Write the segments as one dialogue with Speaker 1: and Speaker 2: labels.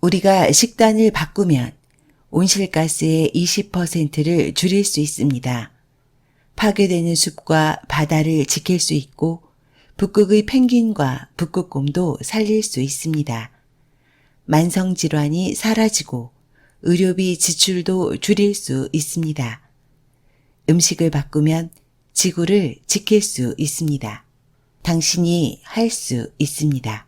Speaker 1: 우리가 식단을 바꾸면 온실가스의 20%를 줄일 수 있습니다. 파괴되는 숲과 바다를 지킬 수 있고 북극의 펭귄과 북극곰도 살릴 수 있습니다. 만성질환이 사라지고 의료비 지출도 줄일 수 있습니다. 음식을 바꾸면 지구를 지킬 수 있습니다. 당신이 할 수 있습니다.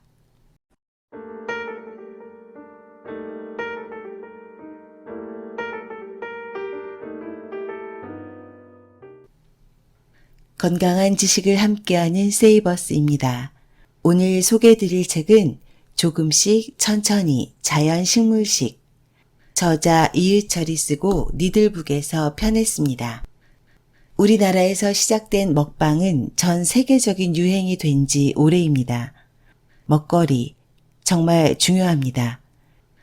Speaker 1: 건강한 지식을 함께하는 세이버스입니다. 오늘 소개해드릴 책은 조금씩 천천히 자연식물식, 저자 이의철이 쓰고 니들북에서 편했습니다. 우리나라에서 시작된 먹방은 전 세계적인 유행이 된 지 오래입니다. 먹거리, 정말 중요합니다.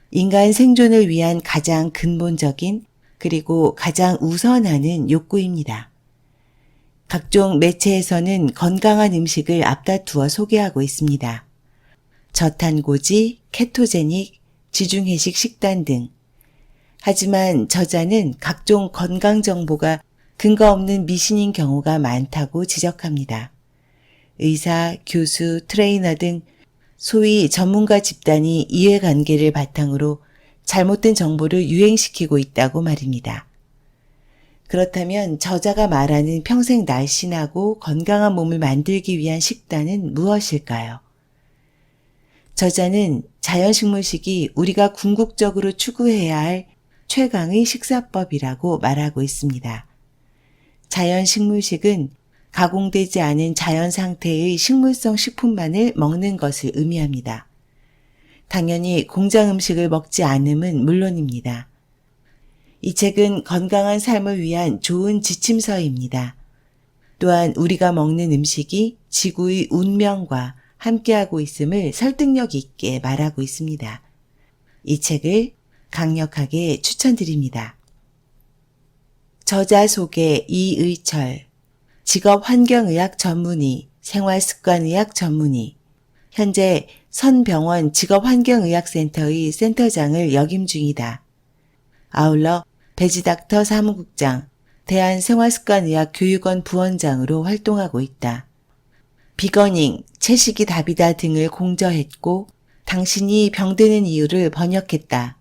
Speaker 1: 인간 생존을 위한 가장 근본적인 그리고 가장 우선하는 욕구입니다. 각종 매체에서는 건강한 음식을 앞다투어 소개하고 있습니다. 저탄고지, 케토제닉, 지중해식 식단 등. 하지만 저자는 각종 건강 정보가 근거 없는 미신인 경우가 많다고 지적합니다. 의사, 교수, 트레이너 등 소위 전문가 집단이 이해관계를 바탕으로 잘못된 정보를 유행시키고 있다고 말입니다. 그렇다면 저자가 말하는 평생 날씬하고 건강한 몸을 만들기 위한 식단은 무엇일까요? 저자는 자연식물식이 우리가 궁극적으로 추구해야 할 최강의 식사법이라고 말하고 있습니다. 자연식물식은 가공되지 않은 자연 상태의 식물성 식품만을 먹는 것을 의미합니다. 당연히 공장 음식을 먹지 않음은 물론입니다. 이 책은 건강한 삶을 위한 좋은 지침서입니다. 또한 우리가 먹는 음식이 지구의 운명과 함께하고 있음을 설득력 있게 말하고 있습니다. 이 책을 강력하게 추천드립니다. 저자 소개 이의철, 직업환경의학 전문의, 생활습관의학 전문의, 현재 선병원 직업환경의학센터의 센터장을 역임 중이다. 아울러 배지닥터 사무국장, 대한생활습관의학교육원 부원장으로 활동하고 있다. 비거닝, 채식이 답이다 등을 공저했고 당신이 병드는 이유를 번역했다.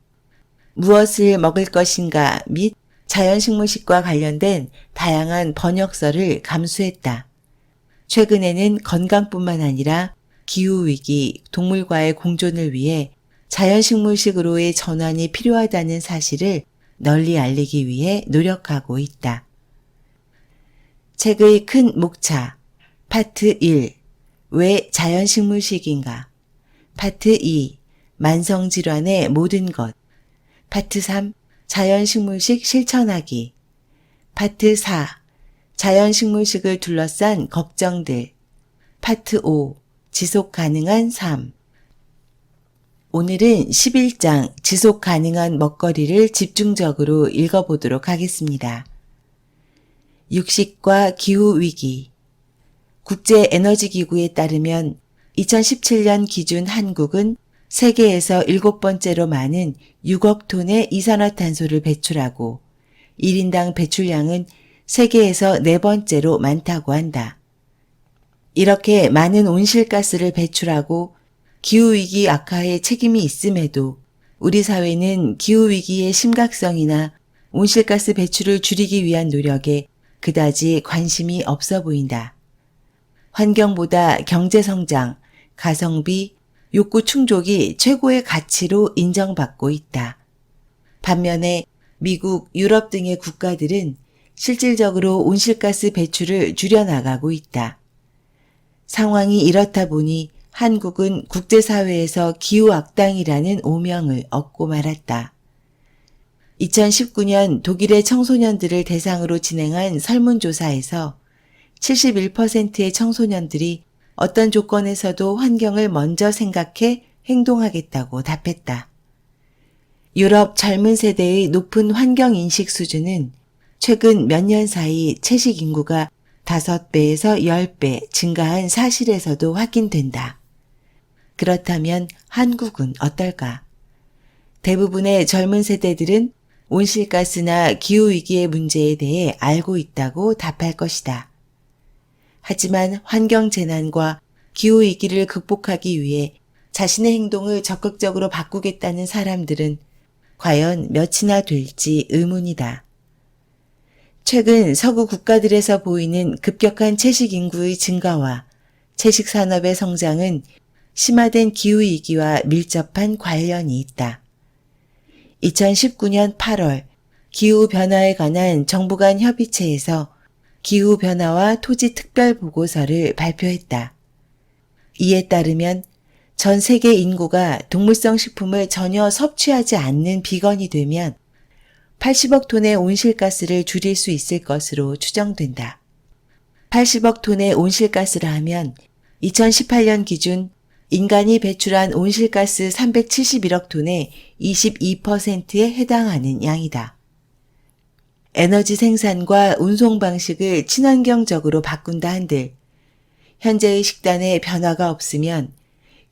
Speaker 1: 무엇을 먹을 것인가 및 자연식물식과 관련된 다양한 번역서를 감수했다. 최근에는 건강뿐만 아니라 기후위기, 동물과의 공존을 위해 자연식물식으로의 전환이 필요하다는 사실을 널리 알리기 위해 노력하고 있다. 책의 큰 목차 파트 1. 왜 자연식물식인가? 파트 2. 만성질환의 모든 것. 파트 3. 자연식물식 실천하기. 파트 4. 자연식물식을 둘러싼 걱정들. 파트 5. 지속가능한 삶. 오늘은 11장 지속가능한 먹거리를 집중적으로 읽어보도록 하겠습니다. 육식과 기후위기. 국제에너지기구에 따르면 2017년 기준 한국은 세계에서 7번째로 많은 6억 톤의 이산화탄소를 배출하고 1인당 배출량은 세계에서 4번째로 많다고 한다. 이렇게 많은 온실가스를 배출하고 기후위기 악화에 책임이 있음에도 우리 사회는 기후위기의 심각성이나 온실가스 배출을 줄이기 위한 노력에 그다지 관심이 없어 보인다. 환경보다 경제성장, 가성비, 욕구 충족이 최고의 가치로 인정받고 있다. 반면에 미국, 유럽 등의 국가들은 실질적으로 온실가스 배출을 줄여나가고 있다. 상황이 이렇다 보니 한국은 국제사회에서 기후악당이라는 오명을 얻고 말았다. 2019년 독일의 청소년들을 대상으로 진행한 설문조사에서 71%의 청소년들이 어떤 조건에서도 환경을 먼저 생각해 행동하겠다고 답했다. 유럽 젊은 세대의 높은 환경인식 수준은 최근 몇 년 사이 채식 인구가 5배에서 10배 증가한 사실에서도 확인된다. 그렇다면 한국은 어떨까? 대부분의 젊은 세대들은 온실가스나 기후위기의 문제에 대해 알고 있다고 답할 것이다. 하지만 환경재난과 기후위기를 극복하기 위해 자신의 행동을 적극적으로 바꾸겠다는 사람들은 과연 몇이나 될지 의문이다. 최근 서구 국가들에서 보이는 급격한 채식 인구의 증가와 채식 산업의 성장은 심화된 기후위기와 밀접한 관련이 있다. 2019년 8월 기후변화에 관한 정부 간 협의체에서 기후변화와 토지 특별 보고서를 발표했다. 이에 따르면 전 세계 인구가 동물성 식품을 전혀 섭취하지 않는 비건이 되면 80억 톤의 온실가스를 줄일 수 있을 것으로 추정된다. 80억 톤의 온실가스라 하면 2018년 기준 인간이 배출한 온실가스 371억 톤의 22%에 해당하는 양이다. 에너지 생산과 운송 방식을 친환경적으로 바꾼다 한들 현재의 식단에 변화가 없으면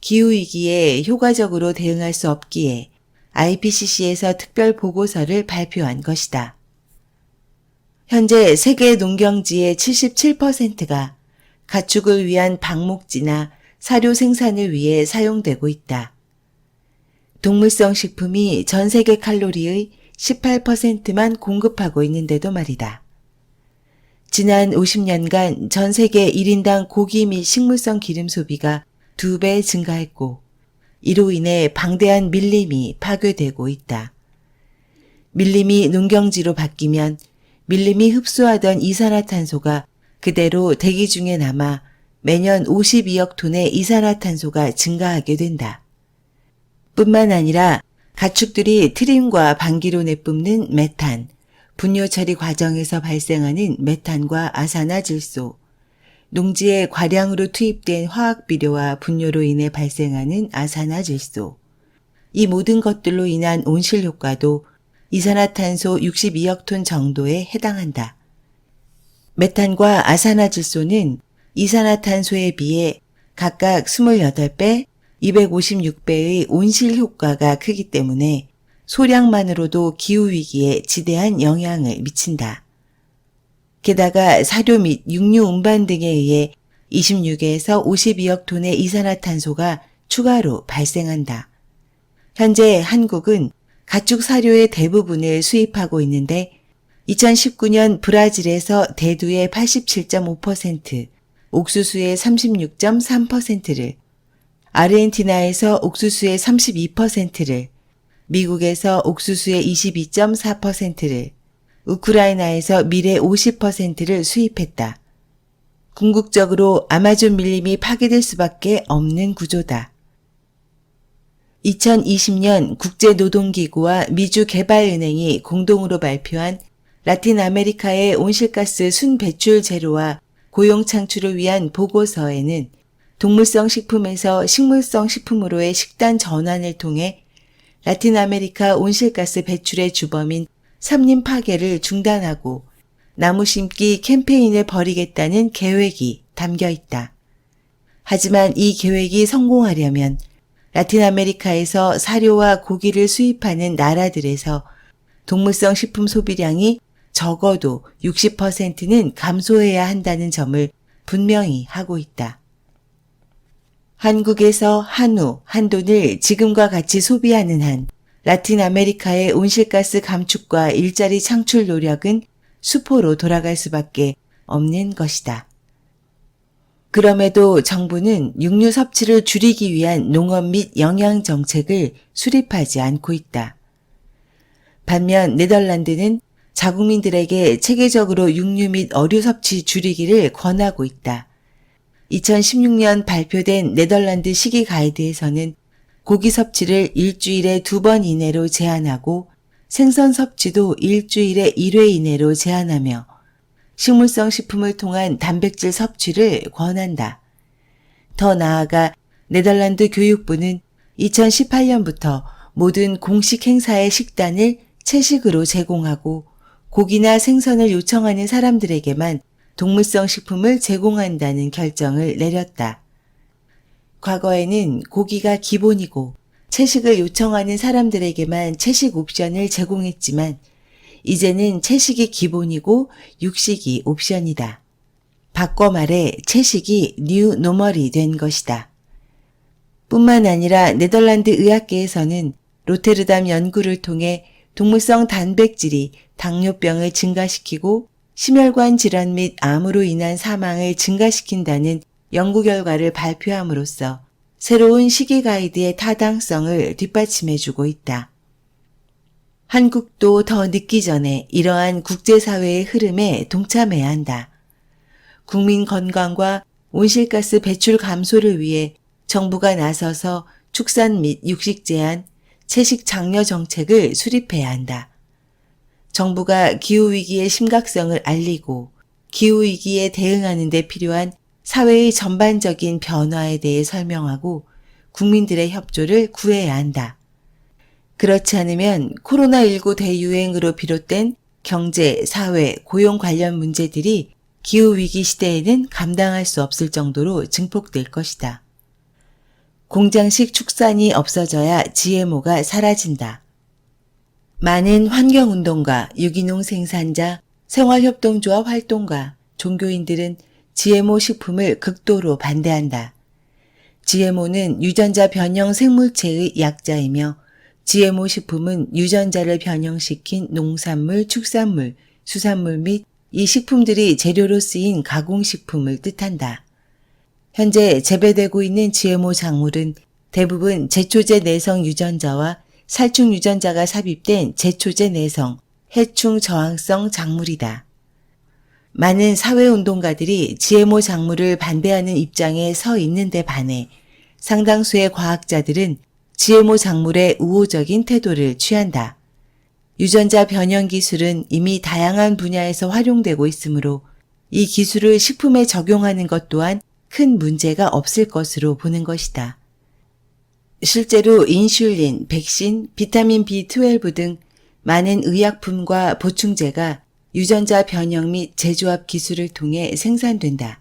Speaker 1: 기후위기에 효과적으로 대응할 수 없기에 IPCC에서 특별 보고서를 발표한 것이다. 현재 세계 농경지의 77%가 가축을 위한 방목지나 사료 생산을 위해 사용되고 있다. 동물성 식품이 전 세계 칼로리의 18%만 공급하고 있는데도 말이다. 지난 50년간 전 세계 1인당 고기 및 식물성 기름 소비가 2배 증가했고 이로 인해 방대한 밀림이 파괴되고 있다. 밀림이 농경지로 바뀌면 밀림이 흡수하던 이산화탄소가 그대로 대기 중에 남아 매년 52억 톤의 이산화탄소가 증가하게 된다. 뿐만 아니라 가축들이 트림과 방귀로 내뿜는 메탄, 분뇨 처리 과정에서 발생하는 메탄과 아산화질소, 농지에 과량으로 투입된 화학비료와 분뇨로 인해 발생하는 아산화질소, 이 모든 것들로 인한 온실 효과도 이산화탄소 62억 톤 정도에 해당한다. 메탄과 아산화질소는 이산화탄소에 비해 각각 28배, 256배의 온실 효과가 크기 때문에 소량만으로도 기후위기에 지대한 영향을 미친다. 게다가 사료 및 육류 운반 등에 의해 26에서 52억 톤의 이산화탄소가 추가로 발생한다. 현재 한국은 가축 사료의 대부분을 수입하고 있는데 2019년 브라질에서 대두의 87.5%, 옥수수의 36.3%를, 아르헨티나에서 옥수수의 32%를, 미국에서 옥수수의 22.4%를, 우크라이나에서 밀의 50%를 수입했다. 궁극적으로 아마존 밀림이 파괴될 수밖에 없는 구조다. 2020년 국제노동기구와 미주개발은행이 공동으로 발표한 라틴 아메리카의 온실가스 순배출 제로와 고용 창출을 위한 보고서에는 동물성 식품에서 식물성 식품으로의 식단 전환을 통해 라틴 아메리카 온실가스 배출의 주범인 삼림 파괴를 중단하고 나무 심기 캠페인을 벌이겠다는 계획이 담겨 있다. 하지만 이 계획이 성공하려면 라틴 아메리카에서 사료와 고기를 수입하는 나라들에서 동물성 식품 소비량이 적어도 60%는 감소해야 한다는 점을 분명히 하고 있다. 한국에서 한우, 한돈을 지금과 같이 소비하는 한 라틴 아메리카의 온실가스 감축과 일자리 창출 노력은 수포로 돌아갈 수밖에 없는 것이다. 그럼에도 정부는 육류 섭취를 줄이기 위한 농업 및 영양 정책을 수립하지 않고 있다. 반면 네덜란드는 자국민들에게 체계적으로 육류 및 어류 섭취 줄이기를 권하고 있다. 2016년 발표된 네덜란드 식이 가이드에서는 고기 섭취를 일주일에 2번 이내로 제한하고 생선 섭취도 일주일에 1회 이내로 제한하며 식물성 식품을 통한 단백질 섭취를 권한다. 더 나아가 네덜란드 교육부는 2018년부터 모든 공식 행사의 식단을 채식으로 제공하고 고기나 생선을 요청하는 사람들에게만 동물성 식품을 제공한다는 결정을 내렸다. 과거에는 고기가 기본이고 채식을 요청하는 사람들에게만 채식 옵션을 제공했지만 이제는 채식이 기본이고 육식이 옵션이다. 바꿔 말해 채식이 뉴 노멀이 된 것이다. 뿐만 아니라 네덜란드 의학계에서는 로테르담 연구를 통해 동물성 단백질이 당뇨병을 증가시키고 심혈관 질환 및 암으로 인한 사망을 증가시킨다는 연구 결과를 발표함으로써 새로운 식이 가이드의 타당성을 뒷받침해주고 있다. 한국도 더 늦기 전에 이러한 국제사회의 흐름에 동참해야 한다. 국민 건강과 온실가스 배출 감소를 위해 정부가 나서서 축산 및 육식 제한, 채식 장려 정책을 수립해야 한다. 정부가 기후위기의 심각성을 알리고 기후위기에 대응하는 데 필요한 사회의 전반적인 변화에 대해 설명하고 국민들의 협조를 구해야 한다. 그렇지 않으면 코로나19 대유행으로 비롯된 경제, 사회, 고용 관련 문제들이 기후위기 시대에는 감당할 수 없을 정도로 증폭될 것이다. 공장식 축산이 없어져야 GMO가 사라진다. 많은 환경운동가, 유기농 생산자, 생활협동조합 활동가, 종교인들은 GMO 식품을 극도로 반대한다. GMO는 유전자 변형 생물체의 약자이며 GMO 식품은 유전자를 변형시킨 농산물, 축산물, 수산물 및 이 식품들이 재료로 쓰인 가공식품을 뜻한다. 현재 재배되고 있는 GMO 작물은 대부분 제초제 내성 유전자와 살충 유전자가 삽입된 제초제 내성, 해충 저항성 작물이다. 많은 사회운동가들이 GMO 작물을 반대하는 입장에 서 있는데 반해 상당수의 과학자들은 GMO 작물에 우호적인 태도를 취한다. 유전자 변형 기술은 이미 다양한 분야에서 활용되고 있으므로 이 기술을 식품에 적용하는 것 또한 큰 문제가 없을 것으로 보는 것이다. 실제로 인슐린, 백신, 비타민 B12 등 많은 의약품과 보충제가 유전자 변형 및 재조합 기술을 통해 생산된다.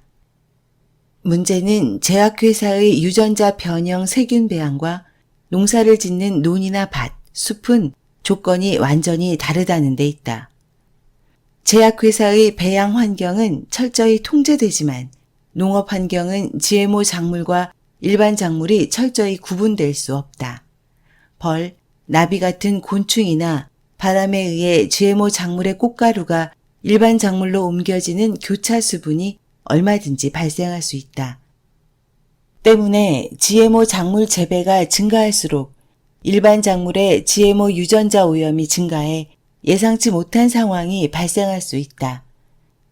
Speaker 1: 문제는 제약회사의 유전자 변형 세균 배양과 농사를 짓는 논이나 밭, 숲은 조건이 완전히 다르다는 데 있다. 제약회사의 배양 환경은 철저히 통제되지만 농업 환경은 GMO 작물과 일반 작물이 철저히 구분될 수 없다. 벌, 나비 같은 곤충이나 바람에 의해 GMO 작물의 꽃가루가 일반 작물로 옮겨지는 교차 수분이 얼마든지 발생할 수 있다. 때문에 GMO 작물 재배가 증가할수록 일반 작물의 GMO 유전자 오염이 증가해 예상치 못한 상황이 발생할 수 있다.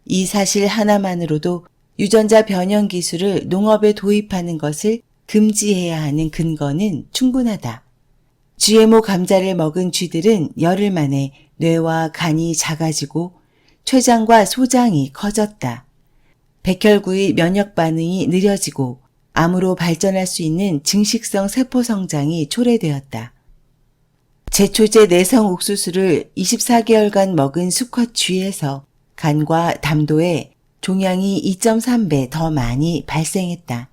Speaker 1: 이 사실 하나만으로도 유전자 변형 기술을 농업에 도입하는 것을 금지해야 하는 근거는 충분하다. GMO 감자를 먹은 쥐들은 열흘 만에 뇌와 간이 작아지고 췌장과 소장이 커졌다. 백혈구의 면역 반응이 느려지고 암으로 발전할 수 있는 증식성 세포 성장이 초래되었다. 제초제 내성 옥수수를 24개월간 먹은 수컷 쥐에서 간과 담도에 종양이 2.3배 더 많이 발생했다.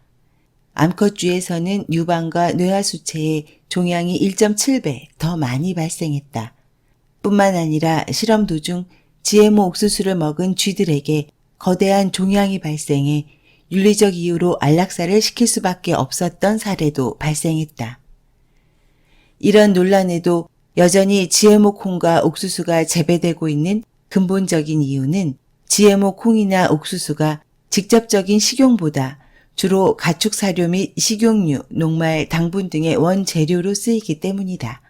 Speaker 1: 암컷 쥐에서는 유방과 뇌하 수체에 종양이 1.7배 더 많이 발생했다. 뿐만 아니라 실험 도중 GMO 옥수수를 먹은 쥐들에게 거대한 종양이 발생해 윤리적 이유로 안락사를 시킬 수밖에 없었던 사례도 발생했다. 이런 논란에도 여전히 GMO 콩과 옥수수가 재배되고 있는 근본적인 이유는 GMO 콩이나 옥수수가 직접적인 식용보다 주로 가축 사료 및 식용유, 녹말, 당분 등의 원재료로 쓰이기 때문이다.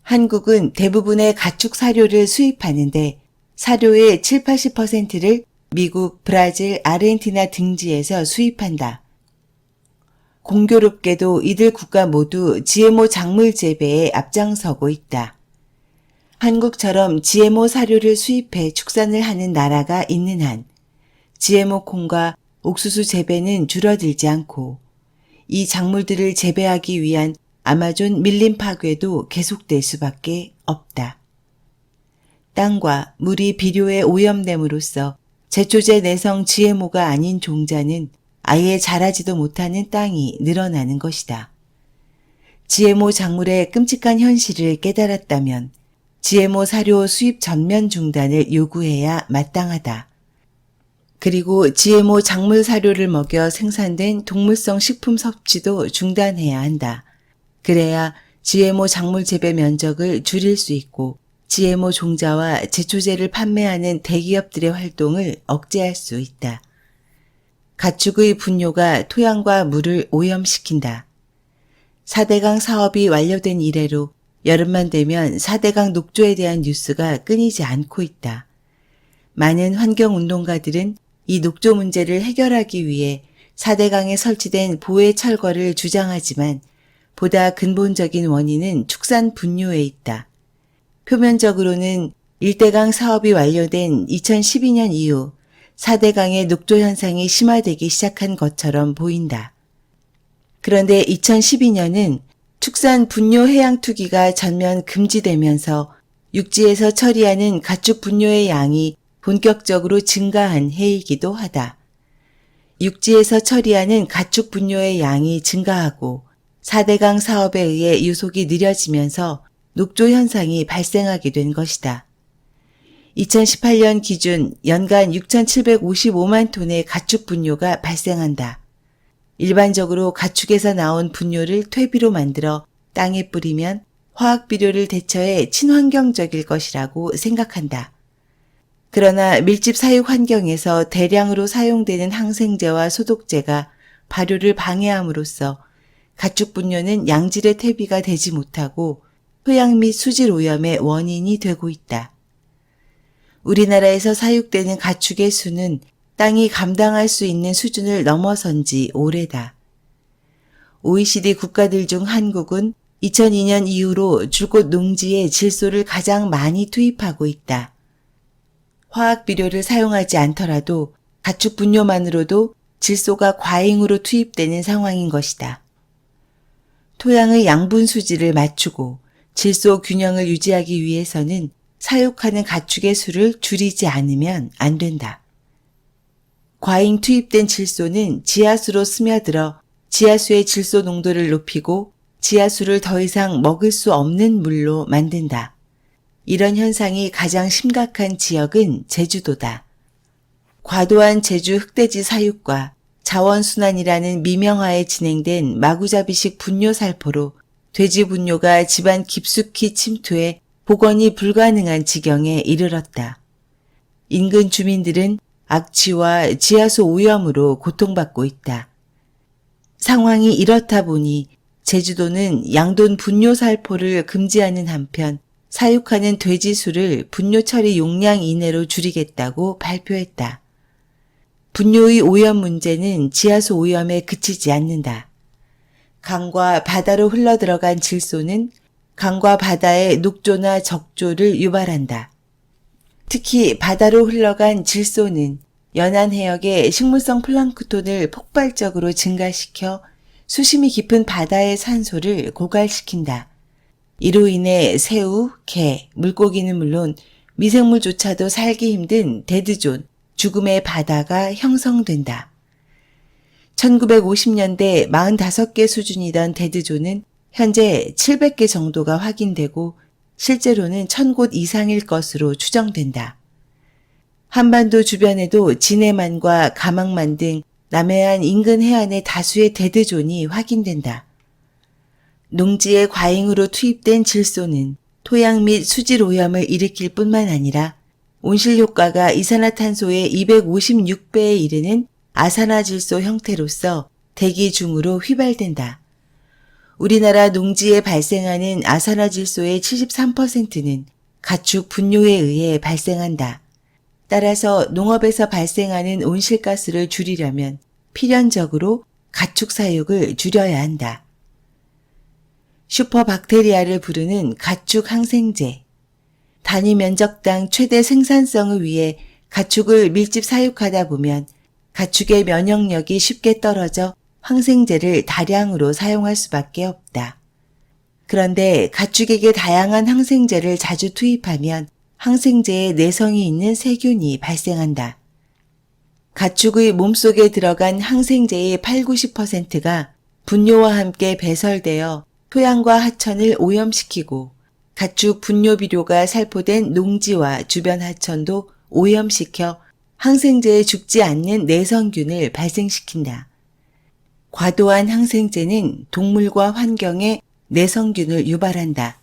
Speaker 1: 한국은 대부분의 가축 사료를 수입하는데 사료의 70-80%를 미국, 브라질, 아르헨티나 등지에서 수입한다. 공교롭게도 이들 국가 모두 GMO 작물 재배에 앞장서고 있다. 한국처럼 GMO 사료를 수입해 축산을 하는 나라가 있는 한 GMO 콩과 옥수수 재배는 줄어들지 않고 이 작물들을 재배하기 위한 아마존 밀림 파괴도 계속될 수밖에 없다. 땅과 물이 비료에 오염됨으로써 제초제 내성 GMO가 아닌 종자는 아예 자라지도 못하는 땅이 늘어나는 것이다. GMO 작물의 끔찍한 현실을 깨달았다면 GMO 사료 수입 전면 중단을 요구해야 마땅하다. 그리고 GMO 작물 사료를 먹여 생산된 동물성 식품 섭취도 중단해야 한다. 그래야 GMO 작물 재배 면적을 줄일 수 있고 GMO 종자와 제초제를 판매하는 대기업들의 활동을 억제할 수 있다. 가축의 분뇨가 토양과 물을 오염시킨다. 4대강 사업이 완료된 이래로 여름만 되면 4대강 녹조에 대한 뉴스가 끊이지 않고 있다. 많은 환경운동가들은 이 녹조 문제를 해결하기 위해 4대강에 설치된 보해 철거를 주장하지만 보다 근본적인 원인은 축산 분뇨에 있다. 표면적으로는 1대강 사업이 완료된 2012년 이후 4대강의 녹조 현상이 심화되기 시작한 것처럼 보인다. 그런데 2012년은 축산 분뇨 해양 투기가 전면 금지되면서 육지에서 처리하는 가축 분뇨의 양이 본격적으로 증가한 해이기도 하다. 육지에서 처리하는 가축 분뇨의 양이 증가하고 4대강 사업에 의해 유속이 느려지면서 녹조 현상이 발생하게 된 것이다. 2018년 기준 연간 6,755만 톤의 가축 분뇨가 발생한다. 일반적으로 가축에서 나온 분뇨를 퇴비로 만들어 땅에 뿌리면 화학 비료를 대처해 친환경적일 것이라고 생각한다. 그러나 밀집 사육 환경에서 대량으로 사용되는 항생제와 소독제가 발효를 방해함으로써 가축 분뇨는 양질의 퇴비가 되지 못하고 토양 및 수질 오염의 원인이 되고 있다. 우리나라에서 사육되는 가축의 수는 땅이 감당할 수 있는 수준을 넘어선 지 오래다. OECD 국가들 중 한국은 2002년 이후로 줄곧 농지에 질소를 가장 많이 투입하고 있다. 화학 비료를 사용하지 않더라도 가축 분뇨만으로도 질소가 과잉으로 투입되는 상황인 것이다. 토양의 양분 수질을 맞추고 질소 균형을 유지하기 위해서는 사육하는 가축의 수를 줄이지 않으면 안 된다. 과잉 투입된 질소는 지하수로 스며들어 지하수의 질소 농도를 높이고 지하수를 더 이상 먹을 수 없는 물로 만든다. 이런 현상이 가장 심각한 지역은 제주도다. 과도한 제주 흑돼지 사육과 자원순환이라는 미명하에 진행된 마구잡이식 분뇨 살포로 돼지 분뇨가 집안 깊숙이 침투해 복원이 불가능한 지경에 이르렀다. 인근 주민들은 악취와 지하수 오염으로 고통받고 있다. 상황이 이렇다 보니 제주도는 양돈 분뇨 살포를 금지하는 한편 사육하는 돼지 수를 분뇨 처리 용량 이내로 줄이겠다고 발표했다. 분뇨의 오염 문제는 지하수 오염에 그치지 않는다. 강과 바다로 흘러들어간 질소는 강과 바다의 녹조나 적조를 유발한다. 특히 바다로 흘러간 질소는 연안 해역의 식물성 플랑크톤을 폭발적으로 증가시켜 수심이 깊은 바다의 산소를 고갈시킨다. 이로 인해 새우, 게, 물고기는 물론 미생물조차도 살기 힘든 데드존, 죽음의 바다가 형성된다. 1950년대 45개 수준이던 데드존은 현재 700개 정도가 확인되고 실제로는 1000곳 이상일 것으로 추정된다. 한반도 주변에도 진해만과 가망만 등 남해안 인근 해안의 다수의 데드존이 확인된다. 농지에 과잉으로 투입된 질소는 토양 및 수질 오염을 일으킬 뿐만 아니라 온실 효과가 이산화탄소의 256배에 이르는 아산화질소 형태로서 대기 중으로 휘발된다. 우리나라 농지에 발생하는 아산화질소의 73%는 가축 분뇨에 의해 발생한다. 따라서 농업에서 발생하는 온실가스를 줄이려면 필연적으로 가축 사육을 줄여야 한다. 슈퍼박테리아를 부르는 가축 항생제. 단위 면적당 최대 생산성을 위해 가축을 밀집 사육하다 보면 가축의 면역력이 쉽게 떨어져 항생제를 다량으로 사용할 수밖에 없다. 그런데 가축에게 다양한 항생제를 자주 투입하면 항생제에 내성이 있는 세균이 발생한다. 가축의 몸속에 들어간 항생제의 80-90%가 분뇨와 함께 배설되어 토양과 하천을 오염시키고 가축 분뇨 비료가 살포된 농지와 주변 하천도 오염시켜 항생제에 죽지 않는 내성균을 발생시킨다. 과도한 항생제는 동물과 환경에 내성균을 유발한다.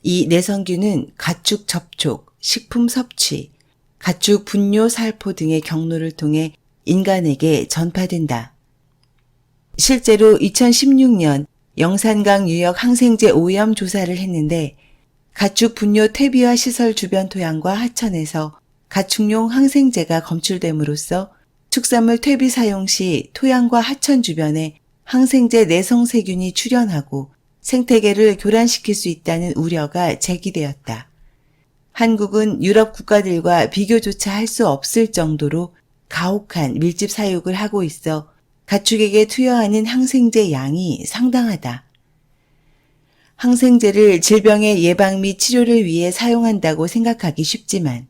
Speaker 1: 이 내성균은 가축 접촉, 식품 섭취, 가축 분뇨 살포 등의 경로를 통해 인간에게 전파된다. 실제로 2016년 영산강 유역 항생제 오염 조사를 했는데 가축 분뇨 퇴비화 시설 주변 토양과 하천에서 가축용 항생제가 검출됨으로써 축산물 퇴비 사용 시 토양과 하천 주변에 항생제 내성세균이 출현하고 생태계를 교란시킬 수 있다는 우려가 제기되었다. 한국은 유럽 국가들과 비교조차 할 수 없을 정도로 가혹한 밀집 사육을 하고 있어 가축에게 투여하는 항생제 양이 상당하다. 항생제를 질병의 예방 및 치료를 위해 사용한다고 생각하기 쉽지만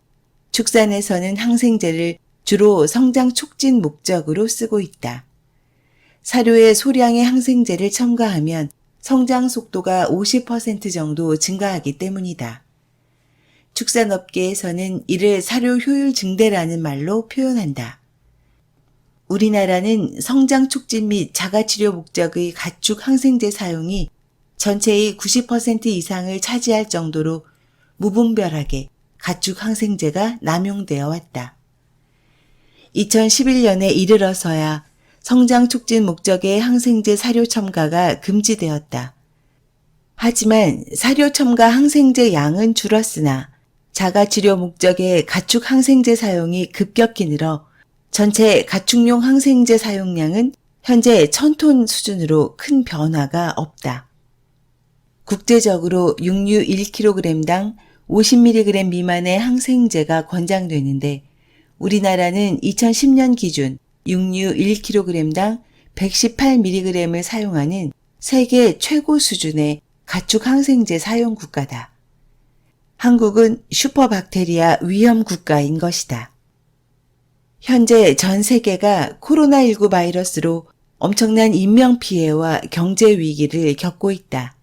Speaker 1: 축산에서는 항생제를 주로 성장 촉진 목적으로 쓰고 있다. 사료에 소량의 항생제를 첨가하면 성장 속도가 50% 정도 증가하기 때문이다. 축산업계에서는 이를 사료 효율 증대라는 말로 표현한다. 우리나라는 성장 촉진 및 자가치료 목적의 가축 항생제 사용이 전체의 90% 이상을 차지할 정도로 무분별하게 가축 항생제가 남용되어 왔다. 2011년에 이르러서야 성장 촉진 목적의 항생제 사료 첨가가 금지되었다. 하지만 사료 첨가 항생제 양은 줄었으나 자가치료 목적의 가축 항생제 사용이 급격히 늘어 전체 가축용 항생제 사용량은 현재 1000톤 수준으로 큰 변화가 없다. 국제적으로 육류 1kg당 50mg 미만의 항생제가 권장되는데 우리나라는 2010년 기준 육류 1kg당 118mg을 사용하는 세계 최고 수준의 가축 항생제 사용 국가다. 한국은 슈퍼박테리아 위험 국가인 것이다. 현재 전 세계가 코로나19 바이러스로 엄청난 인명피해와 경제 위기를 겪고 있다.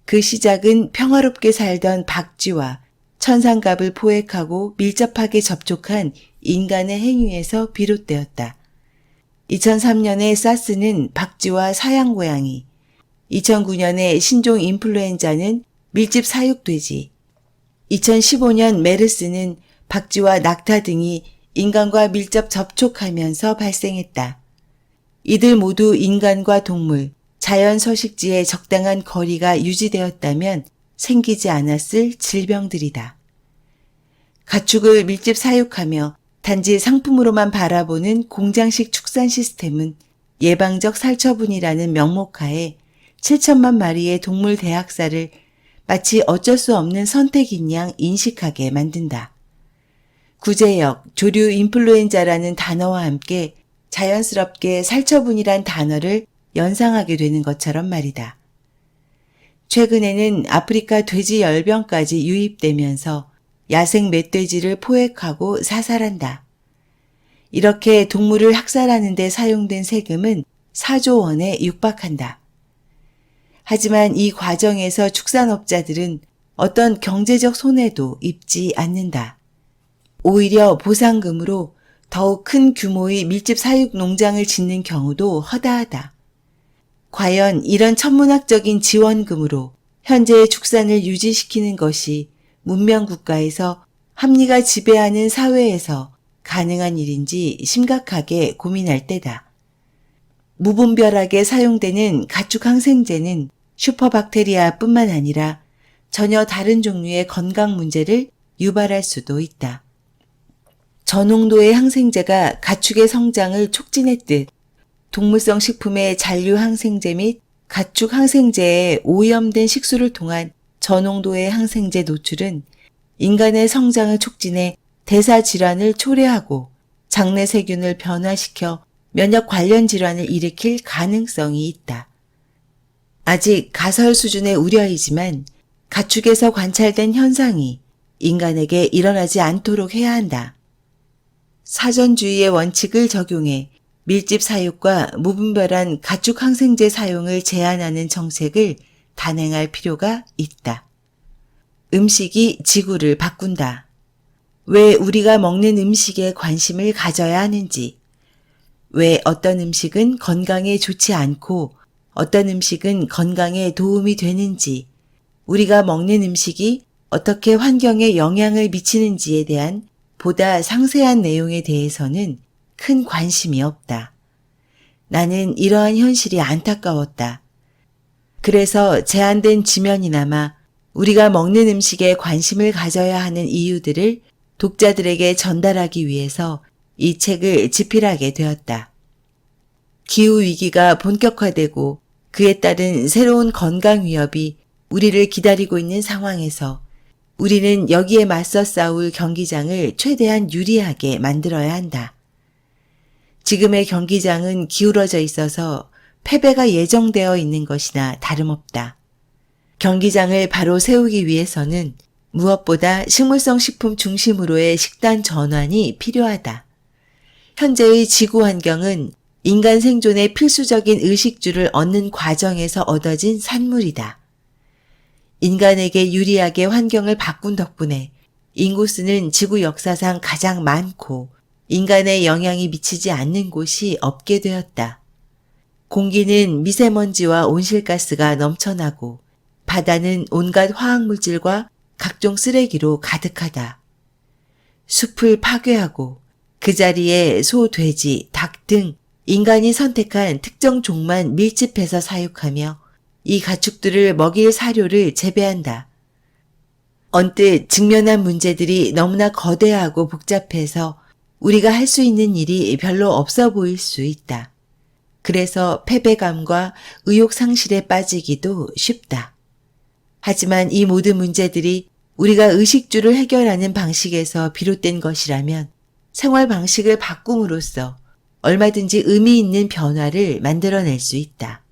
Speaker 1: 그 시작은 평화롭게 살던 박쥐와 천상갑을 포획하고 밀접하게 접촉한 인간의 행위에서 비롯되었다. 2003년에 사스는 박쥐와 사양고양이, 2009년에 신종 인플루엔자는 밀집 사육돼지, 2015년 메르스는 박쥐와 낙타 등이 인간과 밀접 접촉하면서 발생했다. 이들 모두 인간과 동물, 자연 서식지의 적당한 거리가 유지되었다면 생기지 않았을 질병들이다. 가축을 밀집 사육하며 단지 상품으로만 바라보는 공장식 축산 시스템은 예방적 살처분이라는 명목하에 7천만 마리의 동물 대학살을 마치 어쩔 수 없는 선택인 양 인식하게 만든다. 구제역, 조류 인플루엔자라는 단어와 함께 자연스럽게 살처분이란 단어를 연상하게 되는 것처럼 말이다. 최근에는 아프리카 돼지 열병까지 유입되면서 야생 멧돼지를 포획하고 사살한다. 이렇게 동물을 학살하는 데 사용된 세금은 4조 원에 육박한다. 하지만 이 과정에서 축산업자들은 어떤 경제적 손해도 입지 않는다. 오히려 보상금으로 더욱 큰 규모의 밀집 사육 농장을 짓는 경우도 허다하다. 과연 이런 천문학적인 지원금으로 현재의 축산을 유지시키는 것이 문명국가에서 합리가 지배하는 사회에서 가능한 일인지 심각하게 고민할 때다. 무분별하게 사용되는 가축 항생제는 슈퍼박테리아뿐만 아니라 전혀 다른 종류의 건강 문제를 유발할 수도 있다. 저농도의 항생제가 가축의 성장을 촉진했듯 동물성 식품의 잔류 항생제 및 가축 항생제에 오염된 식수를 통한 저농도의 항생제 노출은 인간의 성장을 촉진해 대사 질환을 초래하고 장내 세균을 변화시켜 면역 관련 질환을 일으킬 가능성이 있다. 아직 가설 수준의 우려이지만 가축에서 관찰된 현상이 인간에게 일어나지 않도록 해야 한다. 사전주의의 원칙을 적용해 밀집 사육과 무분별한 가축 항생제 사용을 제한하는 정책을 단행할 필요가 있다. 음식이 지구를 바꾼다. 왜 우리가 먹는 음식에 관심을 가져야 하는지, 왜 어떤 음식은 건강에 좋지 않고 어떤 음식은 건강에 도움이 되는지, 우리가 먹는 음식이 어떻게 환경에 영향을 미치는지에 대한 보다 상세한 내용에 대해서는 큰 관심이 없다. 나는 이러한 현실이 안타까웠다. 그래서 제한된 지면이나마 우리가 먹는 음식에 관심을 가져야 하는 이유들을 독자들에게 전달하기 위해서 이 책을 집필하게 되었다. 기후위기가 본격화되고 그에 따른 새로운 건강 위협이 우리를 기다리고 있는 상황에서 우리는 여기에 맞서 싸울 경기장을 최대한 유리하게 만들어야 한다. 지금의 경기장은 기울어져 있어서 패배가 예정되어 있는 것이나 다름없다. 경기장을 바로 세우기 위해서는 무엇보다 식물성 식품 중심으로의 식단 전환이 필요하다. 현재의 지구 환경은 인간 생존에 필수적인 의식주를 얻는 과정에서 얻어진 산물이다. 인간에게 유리하게 환경을 바꾼 덕분에 인구수는 지구 역사상 가장 많고 인간의 영향이 미치지 않는 곳이 없게 되었다. 공기는 미세먼지와 온실가스가 넘쳐나고 바다는 온갖 화학물질과 각종 쓰레기로 가득하다. 숲을 파괴하고 그 자리에 소, 돼지, 닭 등 인간이 선택한 특정 종만 밀집해서 사육하며 이 가축들을 먹일 사료를 재배한다. 언뜻 직면한 문제들이 너무나 거대하고 복잡해서 우리가 할 수 있는 일이 별로 없어 보일 수 있다. 그래서 패배감과 의욕 상실에 빠지기도 쉽다. 하지만 이 모든 문제들이 우리가 의식주를 해결하는 방식에서 비롯된 것이라면 생활 방식을 바꿈으로써 얼마든지 의미 있는 변화를 만들어낼 수 있다.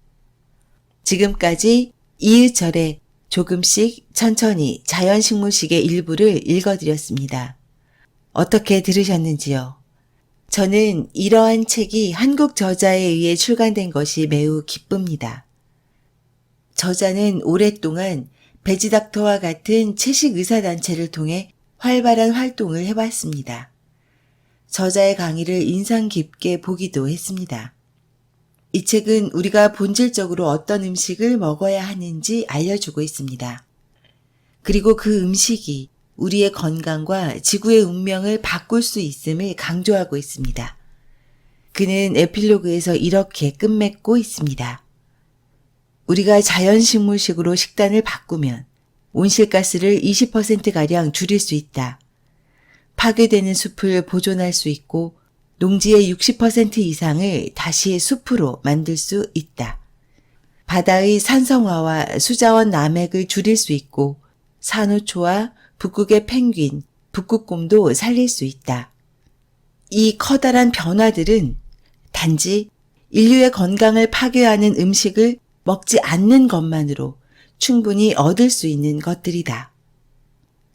Speaker 1: 지금까지 이의철의 조금씩 천천히 자연식물식의 일부를 읽어드렸습니다. 어떻게 들으셨는지요? 저는 이러한 책이 한국 저자에 의해 출간된 것이 매우 기쁩니다. 저자는 오랫동안 베지닥터와 같은 채식 의사단체를 통해 활발한 활동을 해왔습니다. 저자의 강의를 인상 깊게 보기도 했습니다. 이 책은 우리가 본질적으로 어떤 음식을 먹어야 하는지 알려주고 있습니다. 그리고 그 음식이 우리의 건강과 지구의 운명을 바꿀 수 있음을 강조하고 있습니다. 그는 에필로그에서 이렇게 끝맺고 있습니다. 우리가 자연식물식으로 식단을 바꾸면 온실가스를 20%가량 줄일 수 있다. 파괴되는 숲을 보존할 수 있고 농지의 60% 이상을 다시 숲으로 만들 수 있다. 바다의 산성화와 수자원 남획을 줄일 수 있고 산호초와 북극의 펭귄, 북극곰도 살릴 수 있다. 이 커다란 변화들은 단지 인류의 건강을 파괴하는 음식을 먹지 않는 것만으로 충분히 얻을 수 있는 것들이다.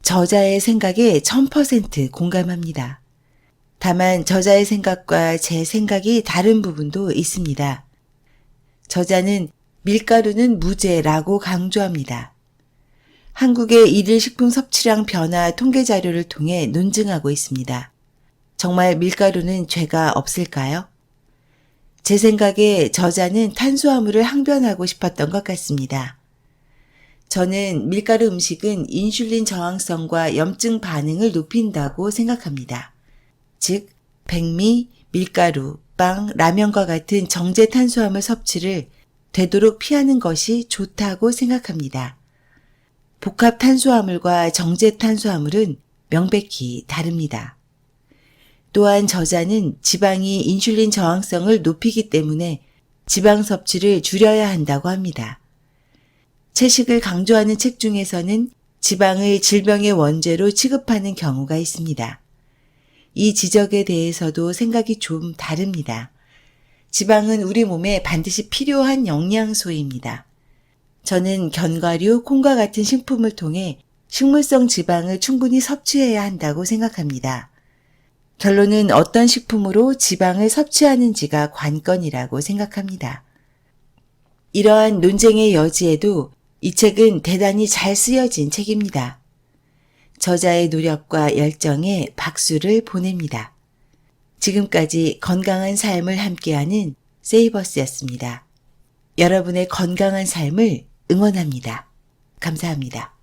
Speaker 1: 저자의 생각에 1000% 공감합니다. 다만 저자의 생각과 제 생각이 다른 부분도 있습니다. 저자는 밀가루는 무죄라고 강조합니다. 한국의 일일 식품 섭취량 변화 통계 자료를 통해 논증하고 있습니다. 정말 밀가루는 죄가 없을까요? 제 생각에 저자는 탄수화물을 항변하고 싶었던 것 같습니다. 저는 밀가루 음식은 인슐린 저항성과 염증 반응을 높인다고 생각합니다. 즉, 백미, 밀가루, 빵, 라면과 같은 정제 탄수화물 섭취를 되도록 피하는 것이 좋다고 생각합니다. 복합 탄수화물과 정제 탄수화물은 명백히 다릅니다. 또한 저자는 지방이 인슐린 저항성을 높이기 때문에 지방 섭취를 줄여야 한다고 합니다. 채식을 강조하는 책 중에서는 지방을 질병의 원죄로 취급하는 경우가 있습니다. 이 지적에 대해서도 생각이 좀 다릅니다. 지방은 우리 몸에 반드시 필요한 영양소입니다. 저는 견과류, 콩과 같은 식품을 통해 식물성 지방을 충분히 섭취해야 한다고 생각합니다. 결론은 어떤 식품으로 지방을 섭취하는지가 관건이라고 생각합니다. 이러한 논쟁의 여지에도 이 책은 대단히 잘 쓰여진 책입니다. 저자의 노력과 열정에 박수를 보냅니다. 지금까지 건강한 삶을 함께하는 세이버스였습니다. 여러분의 건강한 삶을 응원합니다. 감사합니다.